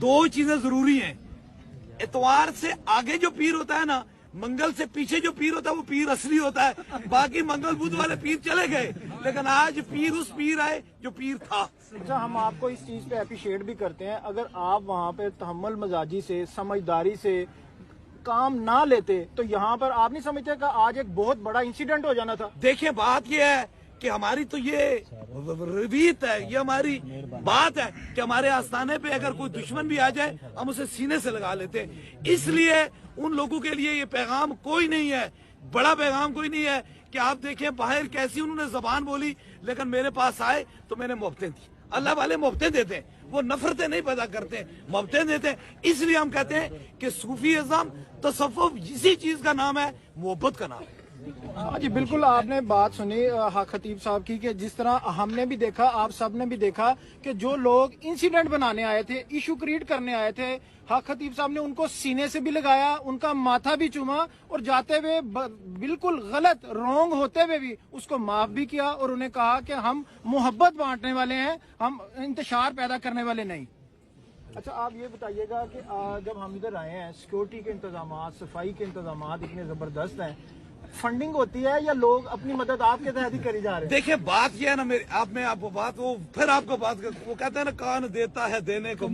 دو چیزیں ضروری ہیں. اتوار سے آگے جو پیر ہوتا ہے نا, منگل سے پیچھے جو پیر ہوتا ہے وہ پیر اصلی ہوتا ہے. باقی منگل بدھ والے پیر چلے گئے, لیکن آج پیر اس پیر آئے جو پیر تھا. اچھا, ہم آپ کو اس چیز پہ اپریشیٹ بھی کرتے ہیں. اگر آپ وہاں پہ تحمل مزاجی سے, سمجھداری سے کام نہ لیتے تو یہاں پر آپ نہیں سمجھتے کہ آج ایک بہت بڑا انسیڈنٹ ہو جانا تھا؟ دیکھیں, بات یہ ہے کہ ہماری تو یہ رویت ہے, یہ ہماری بات ہے کہ ہمارے آستانے پہ اگر کوئی دشمن بھی آ جائے ہم اسے سینے سے لگا لیتے ہیں. اس لیے ان لوگوں کے لیے یہ پیغام کوئی نہیں ہے, بڑا پیغام کوئی نہیں ہے کہ آپ دیکھیں باہر کیسی انہوں نے زبان بولی, لیکن میرے پاس آئے تو میں نے محبتیں دی. اللہ والے محبتیں دیتے ہیں, وہ نفرتیں نہیں پیدا کرتے, محبتیں دیتے ہیں. اس لیے ہم کہتے ہیں کہ صوفی ازم, تصوف اسی چیز کا نام ہے, محبت کا نام ہے. جی بالکل, آپ نے بات سنی حق خطیب صاحب کی کہ جس طرح ہم نے بھی دیکھا, آپ سب نے بھی دیکھا کہ جو لوگ انسیڈنٹ بنانے آئے تھے, ایشو کریٹ کرنے آئے تھے, حق خطیب صاحب نے ان کو سینے سے بھی لگایا, ان کا ماتھا بھی چوما, اور جاتے ہوئے بالکل غلط رونگ ہوتے ہوئے بھی اس کو معاف بھی کیا, اور انہیں کہا کہ ہم محبت بانٹنے والے ہیں, ہم انتشار پیدا کرنے والے نہیں. اچھا, آپ یہ بتائیے گا کہ جب ہم ادھر آئے ہیں, سیکورٹی کے انتظامات, صفائی کے انتظامات اتنے زبردست ہیں, فنڈنگ ہوتی ہے یا لوگ اپنی مدد آپ کے تحت ہی کری جا رہے ہیں؟ دیکھیں, بات یہ ہے نا, میں آپ کو بات, وہ پھر آپ کو بات, وہ کہتے ہیں نا, کان دیتا ہے دینے کو.